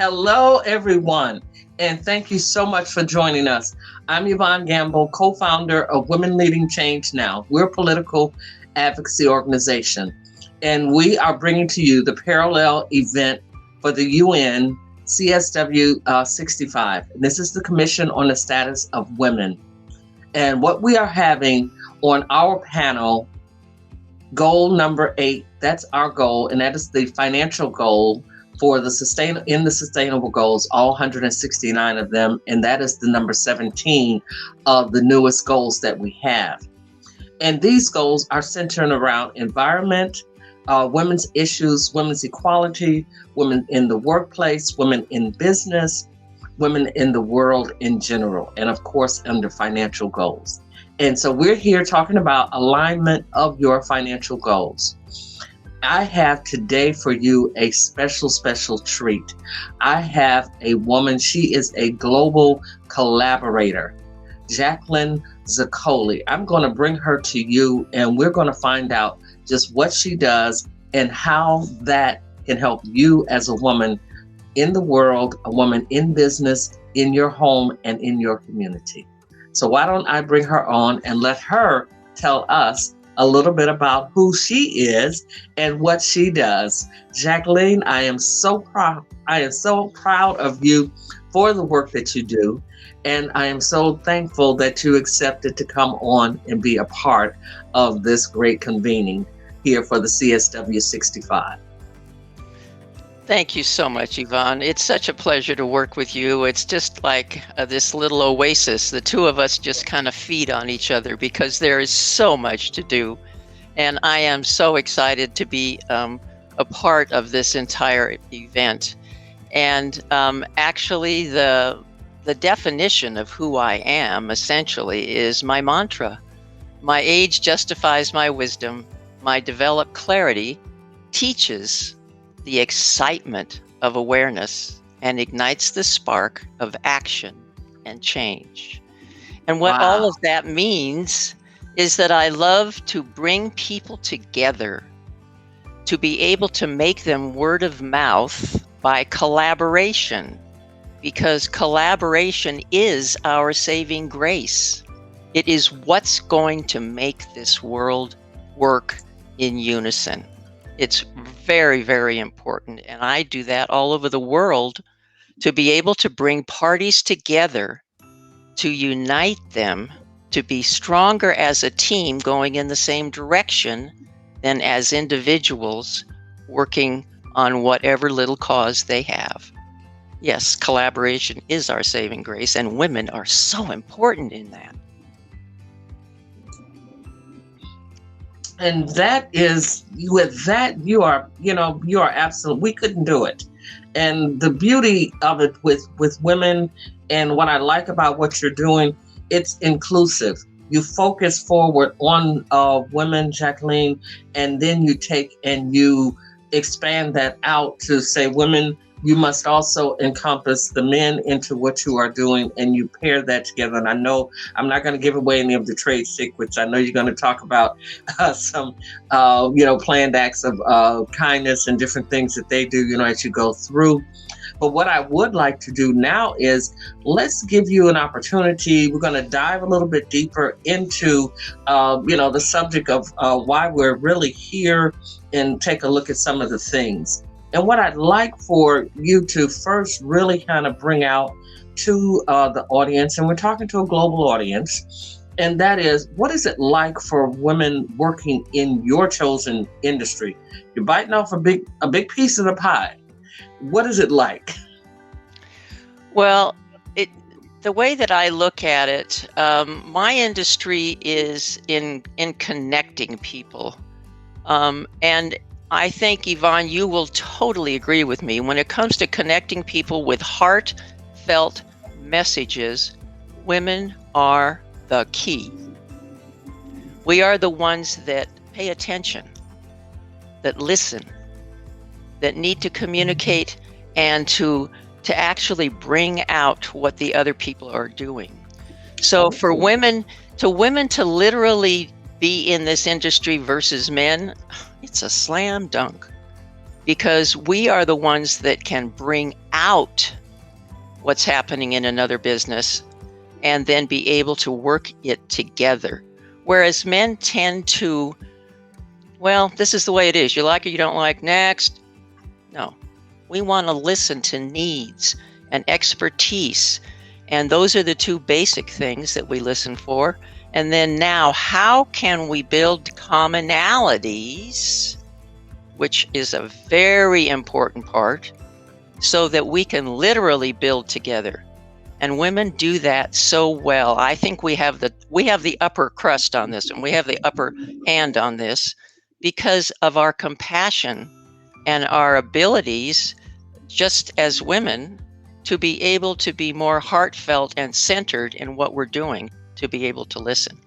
Hello, everyone, and thank you so much for joining us. I'm Yvonne Gamble, co founder of Women Leading Change Now. We're a political advocacy organization, and we are bringing to you the parallel event for the UN CSW 65. This is the Commission on the Status of Women. And what we are having on our panel, goal number 8, that's our goal, and that is the financial goal for the sustainable goals, all 169 of them, and that is the number 17 of the newest goals that we have. And these goals are centered around environment, women's issues, women's equality, women in the workplace, women in business, women in the world in general, and of course under financial goals. And so we're here talking about alignment of your financial goals. I have today for you a special treat. I have a woman, she is a global collaborator, Jacqueline Zaccoli. I'm going to bring her to you and we're going to find out just what she does and how that can help you as a woman in the world, a woman in business, in your home, and in your community. So why don't I bring her on and let her tell us a little bit about who she is and what she does. Jacqueline, I am so proud. I am so proud of you for the work that you do. And I am so thankful that you accepted to come on and be a part of this great convening here for the CSW 65. Thank you so much, Yvonne. It's such a pleasure to work with you. It's just like this little oasis. The two of us just kind of feed on each other because there is so much to do. And I am so excited to be a part of this entire event. And actually, the definition of who I am essentially is my mantra. My age justifies my wisdom. My developed clarity teaches the excitement of awareness and ignites the spark of action and change. And what all of that means is that I love to bring people together to be able to make them word of mouth by collaboration, because collaboration is our saving grace. It is what's going to make this world work in unison. It's very, very important. And I do that all over the world to be able to bring parties together, to unite them, to be stronger as a team going in the same direction than as individuals working on whatever little cause they have. Yes, collaboration is our saving grace, and women are so important in that. And that is, with that, you are absolute, we couldn't do it. And the beauty of it with women, and what I like about what you're doing, it's inclusive. You focus forward on women, Jacqueline, and then you take and you expand that out to say, women, you must also encompass the men into what you are doing, and you pair that together. And I know I'm not going to give away any of the trade secrets. I know you're going to talk about some, planned acts of kindness and different things that they do, as you go through. But what I would like to do now is let's give you an opportunity. We're going to dive a little bit deeper into, the subject of why we're really here and take a look at some of the things. And what I'd like for you to first really kind of bring out to the audience, and we're talking to a global audience, and that is, what is it like for women working in your chosen industry? You're biting off a big piece of the pie. What is it like? Well, the way that I look at it, my industry is in connecting people. And I think, Yvonne, you will totally agree with me. When it comes to connecting people with heartfelt messages, women are the key. We are the ones that pay attention, that listen, that need to communicate and to actually bring out what the other people are doing. So for women to literally be in this industry versus men, it's a slam dunk, because we are the ones that can bring out what's happening in another business and then be able to work it together. Whereas men tend to, well, this is the way it is. You like it, you don't like, next. No, we want to listen to needs and expertise. And those are the two basic things that we listen for. And then now, how can we build commonalities, which is a very important part, so that we can literally build together? And women do that so well. I think we have the upper crust on this, and we have the upper hand on this because of our compassion and our abilities, just as women, to be able to be more heartfelt and centered in what we're doing, to be able to listen.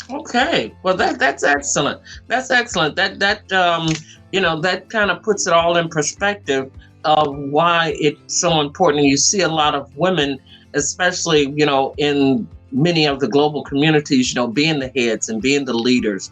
Okay, well that's excellent. That's excellent. That that kind of puts it all in perspective of why it's so important. You see a lot of women, especially in many of the global communities, being the heads and being the leaders,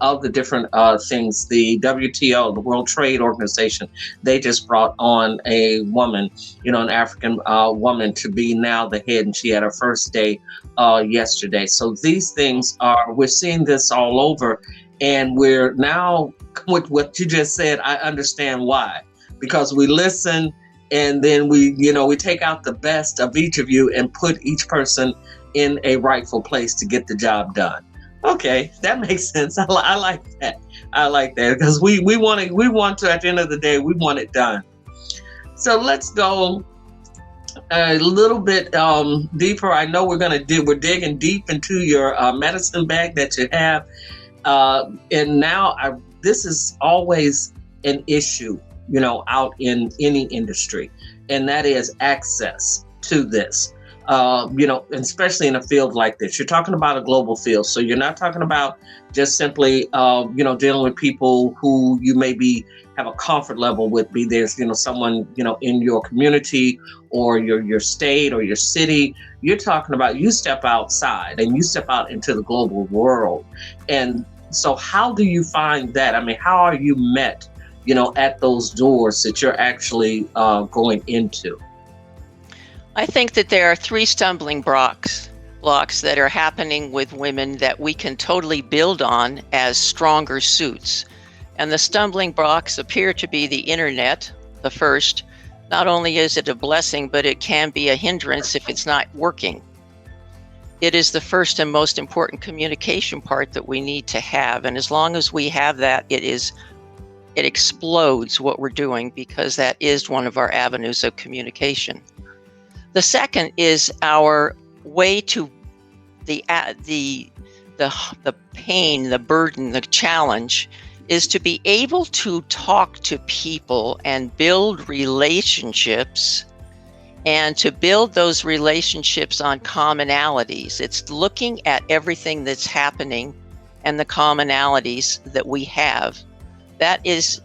of the different things. The WTO, the World Trade Organization, they just brought on a woman, an African woman, to be now the head, and she had her first day yesterday. So these things we're seeing this all over, and we're now, with what you just said, I understand why. Because we listen, and then we take out the best of each of you and put each person in a rightful place to get the job done. Okay, that makes sense. I like that. I like that, because we want to, at the end of the day, we want it done. So let's go a little bit deeper. I know we're digging deep into your medicine bag that you have, and now this is always an issue, out in any industry, and that is access to this. Especially in a field like this. You're talking about a global field, so you're not talking about just simply, dealing with people who you maybe have a comfort level with. Be there's, someone, in your community or your state or your city. You're talking about, you step outside and you step out into the global world. And so how do you find that? I mean, how are you met, at those doors that you're actually going into? I think that there are 3 stumbling blocks that are happening with women that we can totally build on as stronger suits. And the stumbling blocks appear to be the internet, the first. Not only is it a blessing, but it can be a hindrance if it's not working. It is the first and most important communication part that we need to have. And as long as we have that, it explodes what we're doing, because that is one of our avenues of communication. The second is our way to the pain, the burden, the challenge is to be able to talk to people and build relationships, and to build those relationships on commonalities. It's looking at everything that's happening and the commonalities that we have. That is,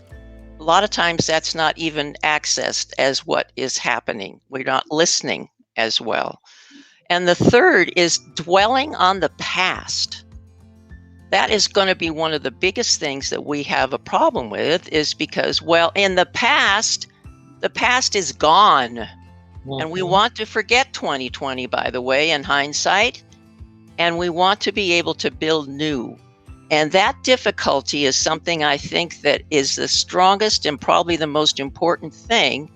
a lot of times that's not even accessed as what is happening. We're not listening as well. And the third is dwelling on the past. That is going to be one of the biggest things that we have a problem with, is because, well, in the past is gone. Mm-hmm. And we want to forget 2020, by the way, in hindsight. And we want to be able to build new. And that difficulty is something I think that is the strongest and probably the most important thing,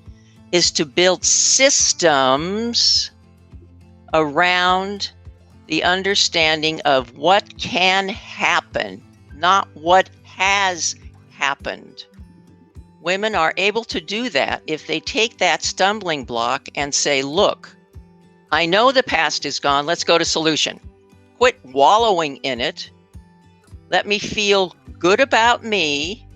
is to build systems around the understanding of what can happen, not what has happened. Women are able to do that if they take that stumbling block and say, look, I know the past is gone. Let's go to solution. Quit wallowing in it. Let me feel good about me,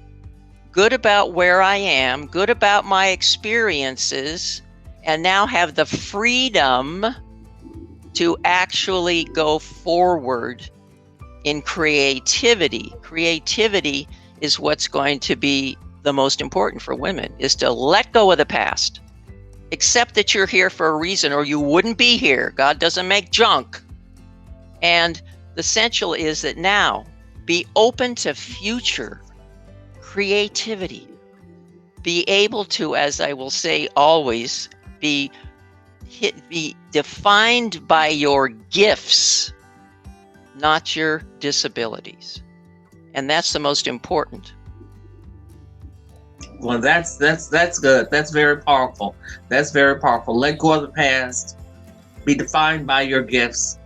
good about where I am, good about my experiences, and now have the freedom to actually go forward in creativity. Creativity is what's going to be the most important for women, is to let go of the past. Accept that you're here for a reason, or you wouldn't be here. God doesn't make junk. And the essential is that now, be open to future creativity. be able to, as I will say always, be defined by your gifts, not your disabilities. And that's the most important. Well, that's good. That's very powerful. That's very powerful. Let go of the past, be defined by your gifts,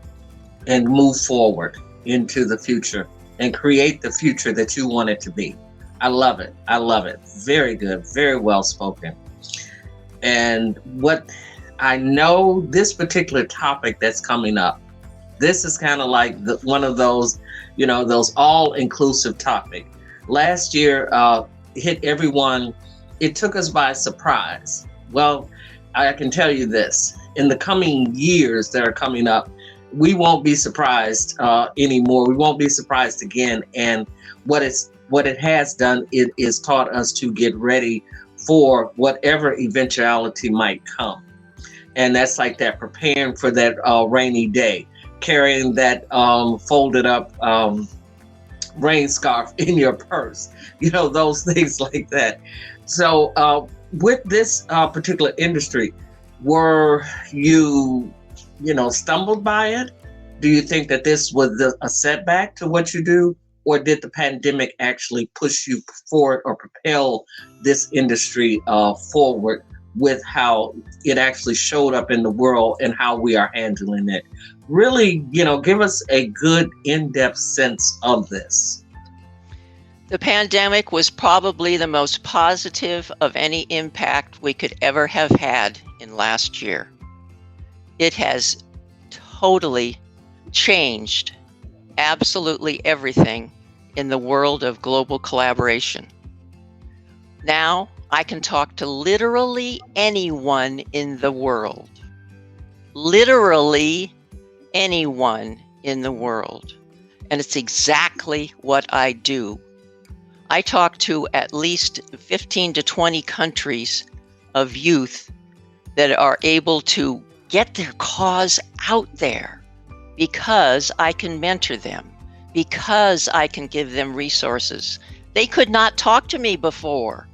and move forward into the future and create the future that you want it to be. I love it. I love it. Very good. Very well spoken. And what I know, this particular topic that's coming up, this is kind of like one of those, those all-inclusive topic. Last year, hit everyone. It took us by surprise. Well, I can tell you this: in the coming years that are coming up, we won't be surprised anymore. We won't be surprised again. And what it has done, it is taught us to get ready for whatever eventuality might come. And that's like that, preparing for that rainy day, carrying that folded up rain scarf in your purse, those things like that. So with this particular industry, were you, stumbled by it? Do you think that this was a setback to what you do? Or did the pandemic actually push you forward or propel this industry forward with how it actually showed up in the world and how we are handling it? Really, give us a good in-depth sense of this. The pandemic was probably the most positive of any impact we could ever have had in last year. It has totally changed absolutely everything in the world of global collaboration. Now I can talk to literally anyone in the world. Literally anyone in the world. And it's exactly what I do. I talk to at least 15 to 20 countries of youth that are able to get their cause out there because I can mentor them, because I can give them resources. They could not talk to me before.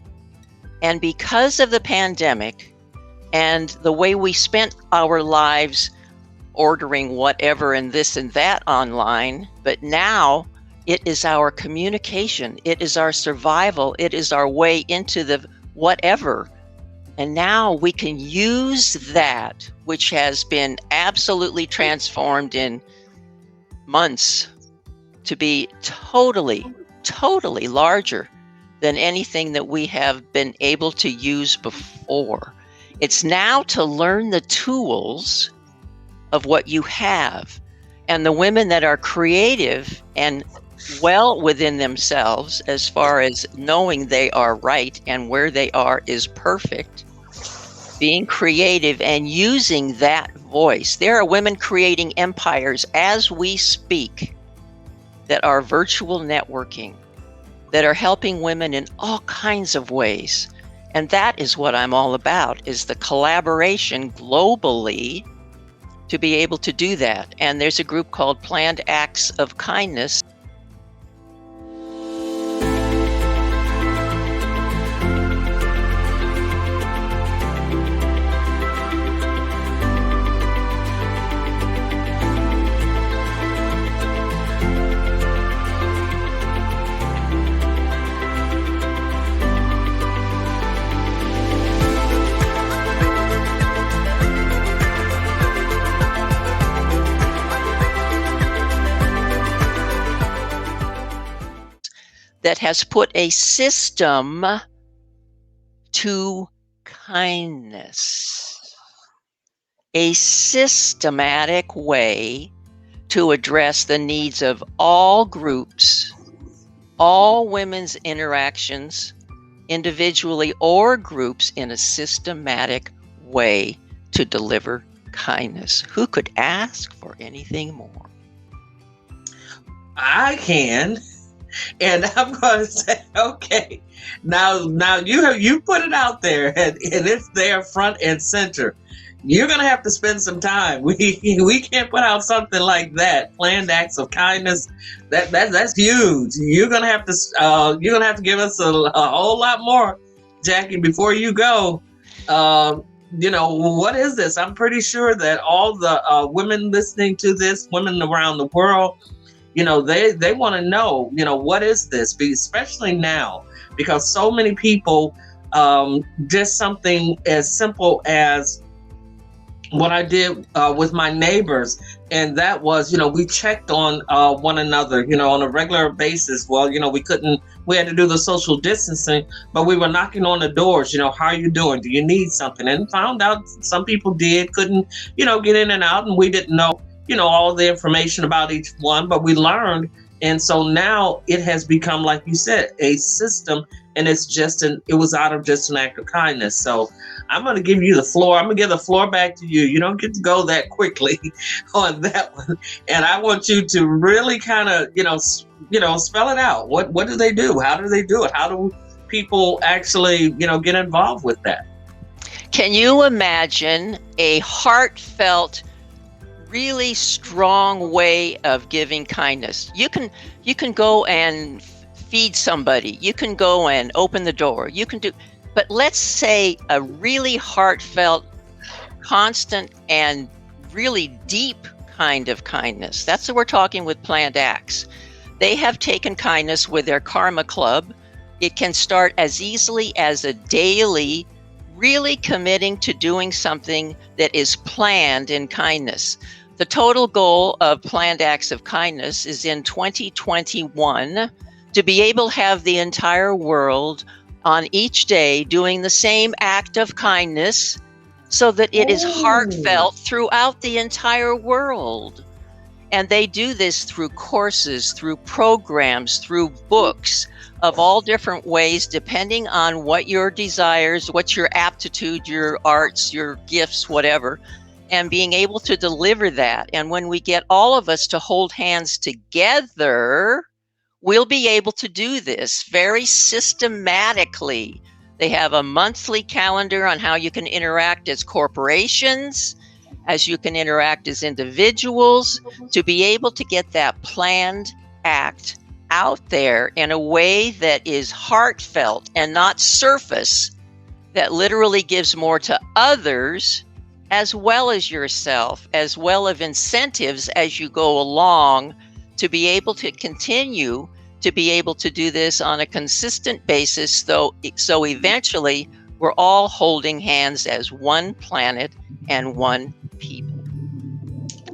And because of the pandemic and the way we spent our lives ordering whatever and this and that online, but now it is our communication, it is our survival, it is our way into the whatever. And now we can use that, which has been absolutely transformed in months, to be totally larger than anything that we have been able to use before. It's now to learn the tools of what you have. And the women that are creative and well within themselves, as far as knowing they are right and where they are is perfect, being creative and using that voice. There are women creating empires as we speak that are virtual networking, that are helping women in all kinds of ways. And that is what I'm all about, is the collaboration globally to be able to do that. And there's a group called Planned Acts of Kindness. That has put a system to kindness, a systematic way to address the needs of all groups, all women's interactions, individually or groups, in a systematic way to deliver kindness. Who could ask for anything more? I can. And I'm going to say, okay, now you put it out there, and it's there front and center. You're going to have to spend some time. We can't put out something like that. Planned Acts of Kindness. That's huge. You're going to have to give us a whole lot more Jackie, before you go, uh, what is this? I'm pretty sure that all the women listening to this, women around the world, they want to know, what is this? Especially now, because so many people, just something as simple as what I did with my neighbors, and that was, we checked on one another, on a regular basis. Well, we had to do the social distancing, but we were knocking on the doors, how are you doing? Do you need something? And found out some people couldn't, get in and out, and we didn't know, all the information about each one, but we learned. And so now it has become, like you said, a system, and it was out of just an act of kindness. So I'm going to give you the floor. I'm going to give the floor back to you. You don't get to go that quickly on that one. And I want you to really kind of, spell it out. What do they do? How do they do it? How do people actually, get involved with that? Can you imagine a heartfelt, really strong way of giving kindness? You can go and feed somebody. You can go and open the door. But let's say a really heartfelt, constant, and really deep kind of kindness. That's what we're talking with Planned Acts. They have taken kindness with their Karma Club. It can start as easily as a daily, really committing to doing something that is planned in kindness. The total goal of Planned Acts of Kindness is in 2021 to be able to have the entire world on each day doing the same act of kindness so that it is heartfelt throughout the entire world. And they do this through courses, through programs, through books of all different ways, depending on what your desires, what's your aptitude, your arts, your gifts, whatever, and being able to deliver that. And when we get all of us to hold hands together, we'll be able to do this very systematically. They have a monthly calendar on how you can interact as corporations, as you can interact as individuals, to be able to get that planned act out there in a way that is heartfelt and not surface, that literally gives more to others as well as yourself, as well as incentives as you go along, to be able to continue to be able to do this on a consistent basis, so eventually we're all holding hands as one planet and one people.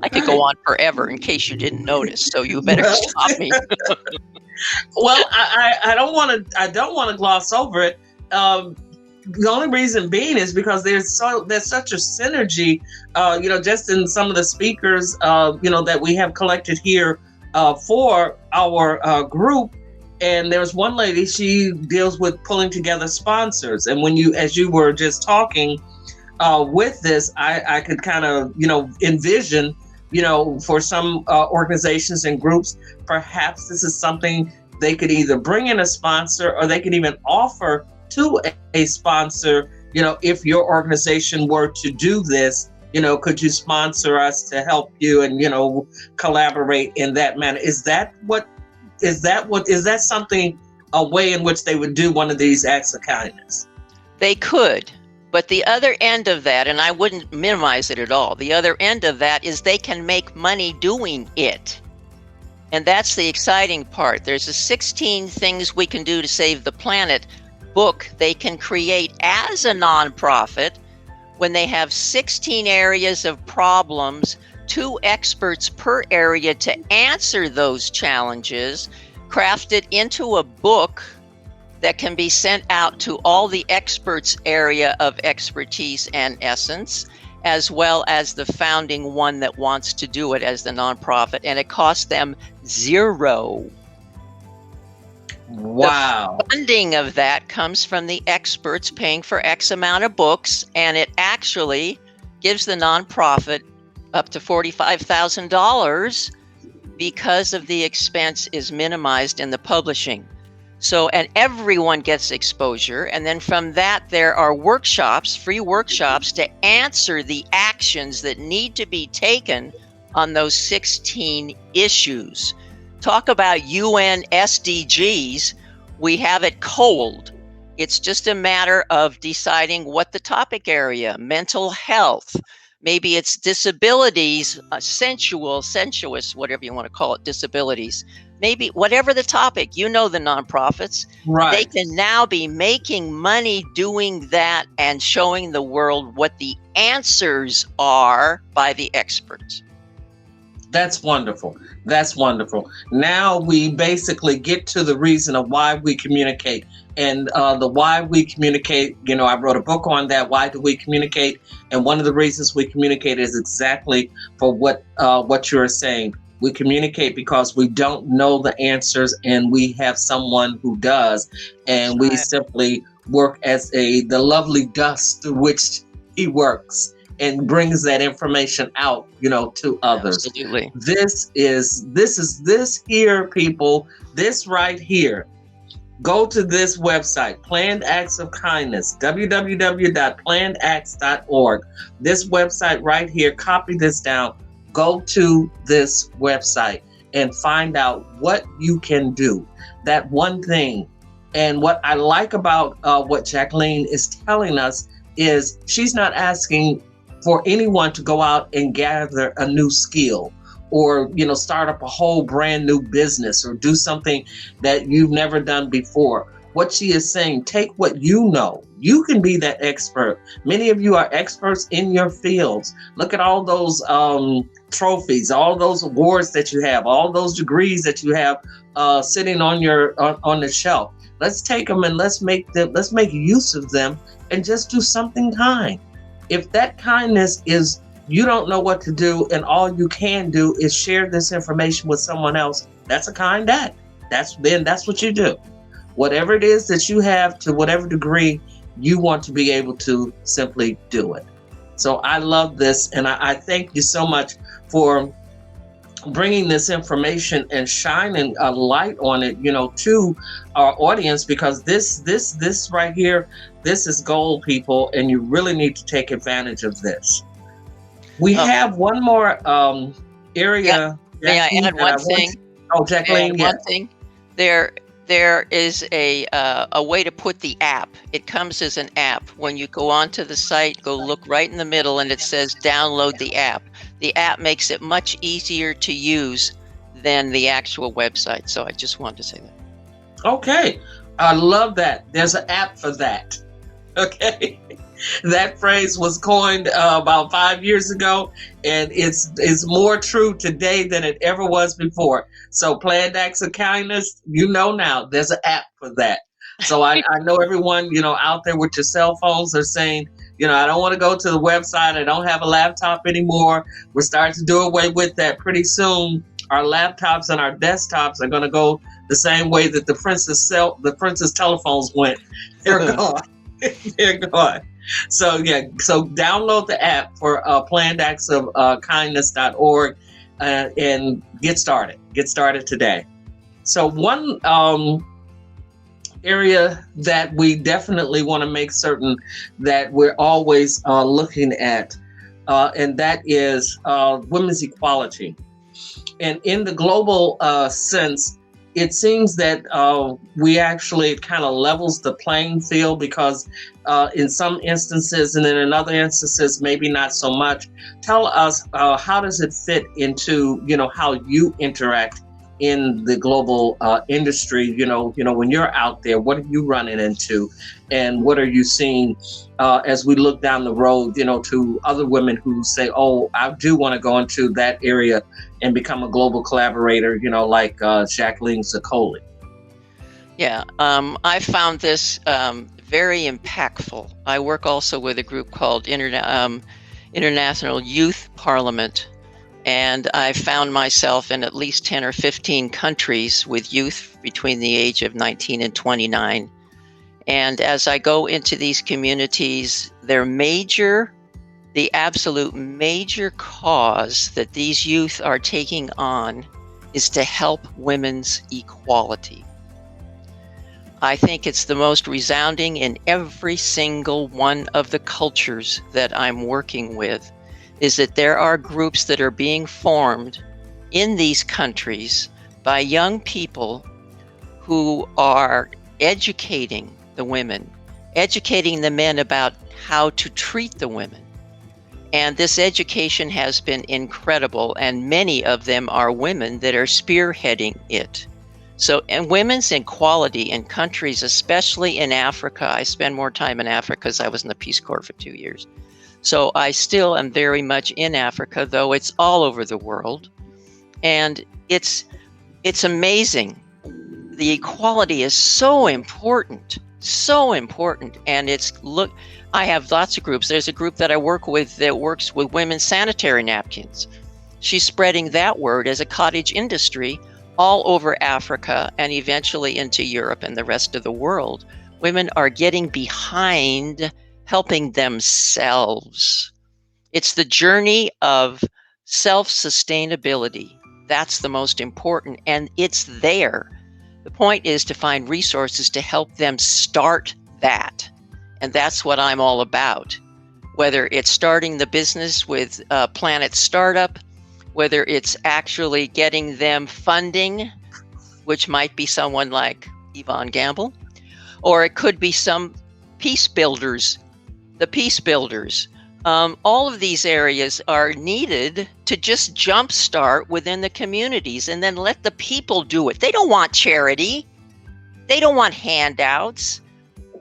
I could go on forever in case you didn't notice, so you better stop me. Well, I don't want to gloss over it. The only reason being is because there's such a synergy, just in some of the speakers, that we have collected here for our group. And there's one lady, she deals with pulling together sponsors. And as you were just talking with this, I could kind of, envision, for some organizations and groups, perhaps this is something they could either bring in a sponsor, or they could even offer to a sponsor, if your organization were to do this, could you sponsor us to help you and, collaborate in that manner? Is that something, a way in which they would do one of these acts of kindness? They could, but the other end of that, and I wouldn't minimize it at all, the other end of that is they can make money doing it. And that's the exciting part. There's a 16 things we can do to save the planet book they can create as a nonprofit when they have 16 areas of problems, 2 experts per area to answer those challenges, crafted into a book that can be sent out to all the experts' area of expertise and essence, as well as the founding one that wants to do it as the nonprofit, and it costs them $0. Wow. The funding of that comes from the experts paying for X amount of books, and it actually gives the nonprofit up to $45,000 because of the expense is minimized in the publishing. So, and everyone gets exposure. And then from that, there are workshops, free workshops to answer the actions that need to be taken on those 16 issues. Talk about UN SDGs. We have it cold. It's just a matter of deciding what the topic area, mental health, maybe it's disabilities, sensuous, whatever you want to call it, disabilities. Maybe whatever the topic, the nonprofits, they Right. can now be making money doing that and showing the world what the answers are by the experts. That's wonderful. That's wonderful. Now we basically get to the reason of why we communicate. And the why we communicate, I wrote a book on that. Why do we communicate? And one of the reasons we communicate is exactly for what you're saying. We communicate because we don't know the answers, and we have someone who does, That's and we right. simply work as the lovely dust through which he works and brings that information out, to others. Absolutely. This here, people, this right here. Go to this website, Planned Acts of Kindness, www.plannedacts.org. This website right here, copy this down. Go to this website and find out what you can do. That one thing. And what I like about what Jacqueline is telling us is she's not asking for anyone to go out and gather a new skill, or start up a whole brand new business, or do something that you've never done before. What she is saying, take what you know. You can be that expert. Many of you are experts in your fields. Look at all those trophies, all those awards that you have, all those degrees that you have sitting on the shelf. Let's take them and let's make use of them, and just do something kind. If that kindness is, you don't know what to do, and all you can do is share this information with someone else, that's a kind act. That's what you do. Whatever it is that you have, to whatever degree, you want to be able to simply do it. So I love this, and I thank you so much for bringing this information and shining a light on it, to our audience, because this right here, this is gold, people, and you really need to take advantage of this. We Oh, have one more yeah. area, May I Jackie, add that I one want thing? to. Oh, May I add Jacqueline, yes. one thing? There is a way to put the app. It comes as an app. When you go onto the site, go look right in the middle, and it says download the app. The app makes it much easier to use than the actual website. So I just wanted to say that. Okay. I love that. There's an app for that. Okay. That phrase was coined about 5 years ago, and it's more true today than it ever was before. So, Planned Acts of Kindness, now there's an app for that. So I know everyone out there with your cell phones are saying, I don't want to go to the website. I don't have a laptop anymore. We're starting to do away with that. Pretty soon, our laptops and our desktops are going to go the same way that the Princess telephones went. They're gone. They're gone. So download the app for Planned Acts of Kindness.org and get started. Get started today. So one area that we definitely want to make certain that we're always looking at, and that is women's equality. And in the global sense, it seems that we actually kind of levels the playing field, because in some instances, and then in other instances, maybe not so much. Tell us, how does it fit into, how you interact in the global industry? When you're out there, what are you running into, and what are you seeing as we look down the road, to other women who say, oh, I do want to go into that area and become a global collaborator, like Jacqueline Zaccoli. Yeah, I found this very impactful. I work also with a group called International Youth Parliament, and I found myself in at least 10 or 15 countries with youth between the age of 19 and 29. And as I go into these communities, the absolute major cause that these youth are taking on is to help women's equality. I think it's the most resounding in every single one of the cultures that I'm working with, is that there are groups that are being formed in these countries by young people who are educating the women, educating the men about how to treat the women. And this education has been incredible, and many of them are women that are spearheading it. So, and women's equality in countries, especially in Africa, I spend more time in Africa because I was in the Peace Corps for 2 years. So I still am very much in Africa, though it's all over the world. And it's amazing. The equality is so important. And I have lots of groups. There's a group that I work with that works with women's sanitary napkins. She's spreading that word as a cottage industry all over Africa and eventually into Europe and the rest of the world. Women are getting behind helping themselves. It's the journey of self-sustainability. That's the most important, and it's there. The point is to find resources to help them start that. And that's what I'm all about. Whether it's starting the business with Planet Startup, whether it's actually getting them funding, which might be someone like Yvonne Gamble, or it could be some peace builders, the peace builders. All of these areas are needed to just jumpstart within the communities and then let the people do it. They don't want charity. They don't want handouts.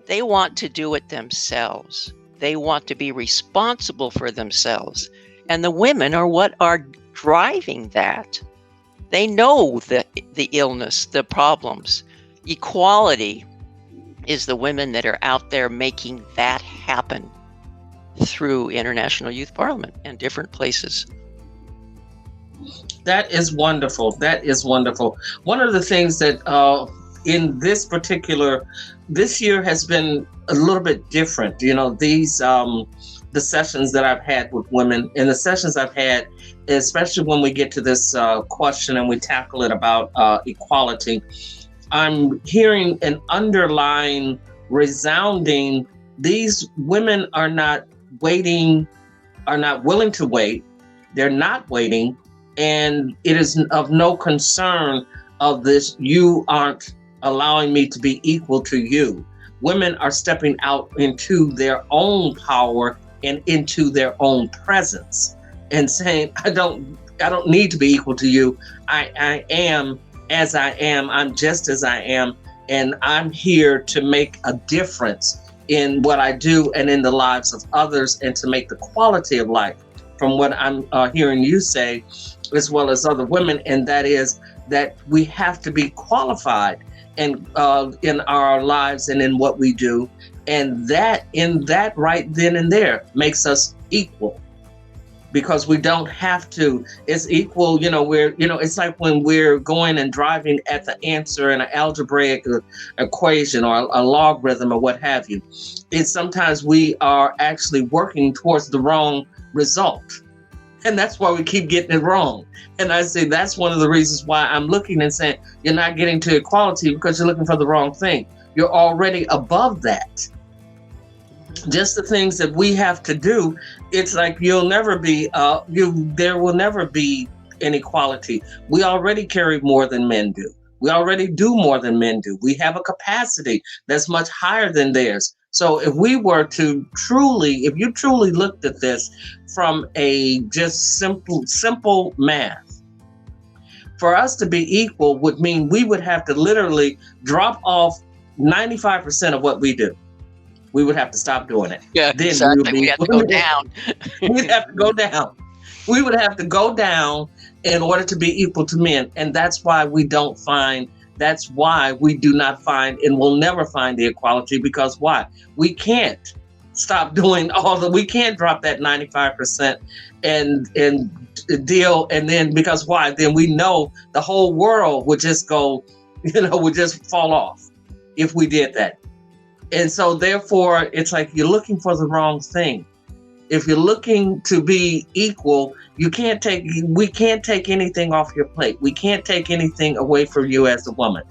They want to do it themselves. They want to be responsible for themselves. And the women are what are driving that. They know the illness, the problems. Equality is the women that are out there making that happen through International Youth Parliament and different places. That is wonderful. That is wonderful. One of the things that in this year has been a little bit different. You know, these the sessions that I've had with women and the sessions I've had, especially when we get to this question and we tackle it about equality, I'm hearing an underlying resounding, these women are not waiting, are not willing to wait. They're not waiting. And it is of no concern of this, you aren't allowing me to be equal to you. Women are stepping out into their own power and into their own presence and saying, I don't need to be equal to you. I am as I am. I'm just as I am. And I'm here to make a difference in what I do and in the lives of others, and to make the quality of life, from what I'm hearing you say, as well as other women, and that is that we have to be qualified and in our lives and in what we do, and that right then and there makes us equal, because we don't have to. It's equal, it's like when we're going and driving at the answer in an algebraic equation or a logarithm or what have you. It's sometimes we are actually working towards the wrong result. And that's why we keep getting it wrong. And I say that's one of the reasons why I'm looking and saying you're not getting to equality, because you're looking for the wrong thing. You're already above that. Just the things that we have to do, it's like there will never be inequality. We already carry more than men do. We already do more than men do. We have a capacity that's much higher than theirs. So if you truly looked at this from a just simple math, for us to be equal would mean we would have to literally drop off 95% of what we do. We would have to stop doing it. Yeah, then exactly. We have to go down. We'd have to go down. We would have to go down in order to be equal to men. And that's why we do not find and will never find the equality, because why? We can't stop doing we can't drop that 95% and deal. And then because why? Then we know the whole world would just go, would just fall off if we did that. And so therefore, it's like you're looking for the wrong thing. If you're looking to be equal, we can't take anything off your plate. We can't take anything away from you as a woman.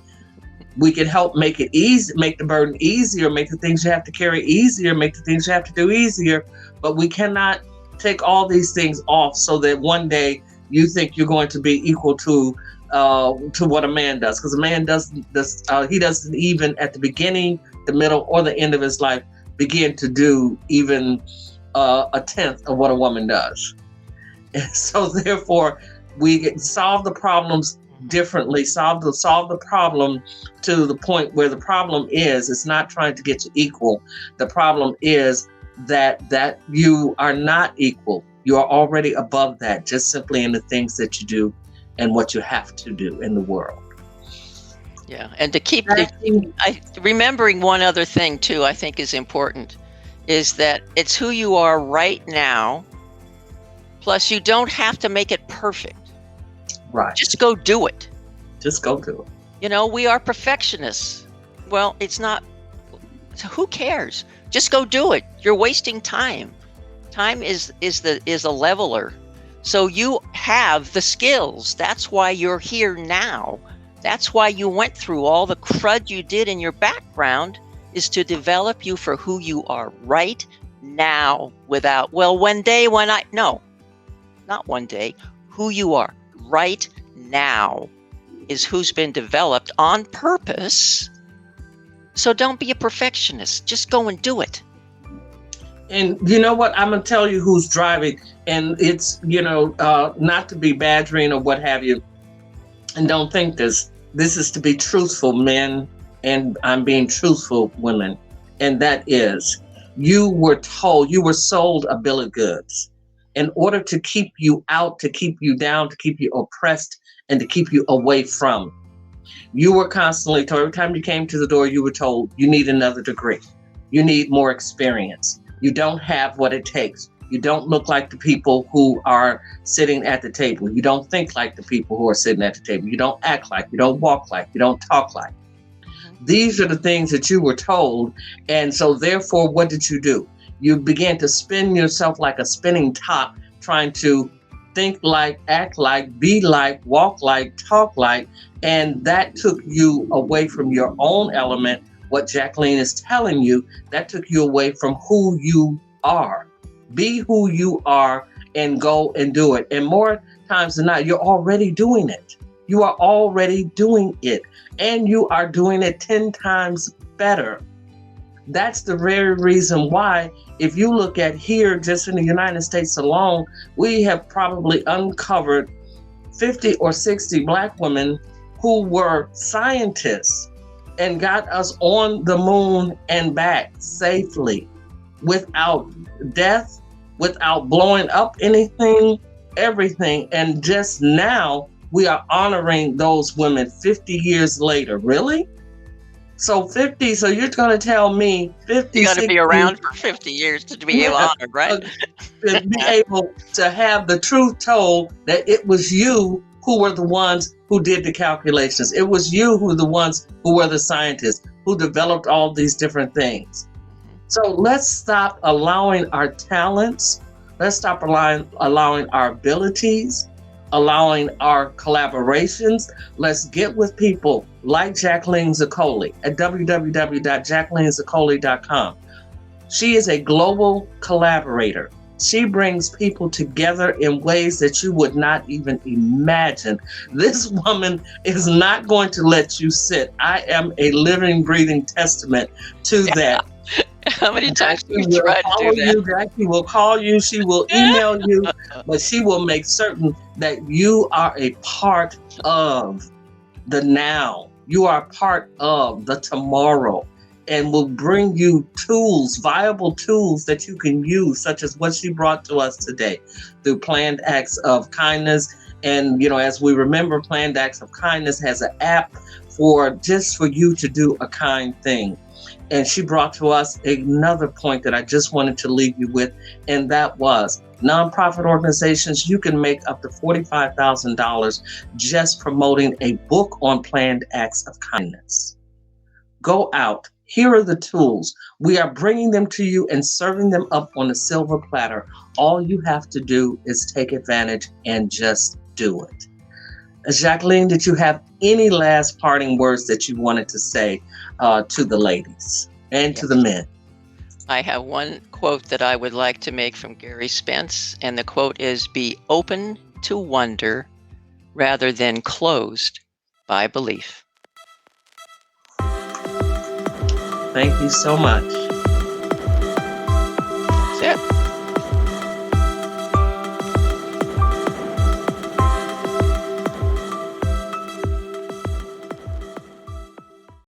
We can help make it easy, make the burden easier, make the things you have to carry easier, make the things you have to do easier. But we cannot take all these things off so that one day you think you're going to be equal to what a man does, because a man doesn't even at the beginning the middle, or the end of his life begin to do even a tenth of what a woman does. And so therefore, we solve the problems differently, solve the problem to the point where the problem is, it's not trying to get you equal. The problem is that you are not equal. You are already above that, just simply in the things that you do and what you have to do in the world. Yeah, and to keep remembering one other thing too, I think is important, is that it's who you are right now. Plus, you don't have to make it perfect. Right. Just go do it. Just go do it. You know, we are perfectionists. Well, it's not. So who cares? Just go do it. You're wasting time. Time is a leveler. So you have the skills. That's why you're here now. That's why you went through all the crud you did in your background, is to develop you for who you are right now. Without, well, one day when no, not one day. Who you are right now is who's been developed on purpose. So don't be a perfectionist. Just go and do it. And you know what? I'm going to tell you who's driving. And it's, not to be badgering or what have you. And don't think this. This is to be truthful, men. And I'm being truthful, women. And that is, you were sold a bill of goods in order to keep you out, to keep you down, to keep you oppressed, and to keep you away from. You were constantly told, every time you came to the door, you were told, you need another degree. You need more experience. You don't have what it takes. You don't look like the people who are sitting at the table. You don't think like the people who are sitting at the table. You don't act like, you don't walk like, you don't talk like. These are the things that you were told. And so therefore, what did you do? You began to spin yourself like a spinning top, trying to think like, act like, be like, walk like, talk like. And that took you away from your own element. What Jacqueline is telling you, that took you away from who you are. Be who you are and go and do it. And more times than not, you're already doing it. You are already doing it. And you are doing it 10 times better. That's the very reason why, if you look at here, just in the United States alone, we have probably uncovered 50 or 60 Black women who were scientists and got us on the moon and back safely, without death, without blowing up anything, everything. And just now we are honoring those women 50 years later. Really? So you're going to tell me 50, you got to be around for 50 years to be honored, right? To be able to have the truth told that it was you who were the ones who did the calculations. It was you who were the ones who were the scientists who developed all these different things. So let's stop allowing our talents. Let's stop allowing our abilities, allowing our collaborations. Let's get with people like Jacqueline Zaccoli at www.jacquelinezaccoli.com. She is a global collaborator. She brings people together in ways that you would not even imagine. This woman is not going to let you sit. I am a living, breathing testament to that. How many times have you tried to do that? She will call you, she will email you, but she will make certain that you are a part of the now. You are part of the tomorrow, and will bring you tools, viable tools that you can use, such as what she brought to us today through Planned Acts of Kindness. And, as we remember, Planned Acts of Kindness has an app for you to do a kind thing. And she brought to us another point that I just wanted to leave you with, and that was nonprofit organizations. You can make up to $45,000 just promoting a book on Planned Acts of Kindness. Go out. Here are the tools. We are bringing them to you and serving them up on a silver platter. All you have to do is take advantage and just do it. Jacqueline, did you have any last parting words that you wanted to say to the ladies and to the men? I have one quote that I would like to make from Gary Spence, and the quote is, "Be open to wonder rather than closed by belief." Thank you so much. That's it.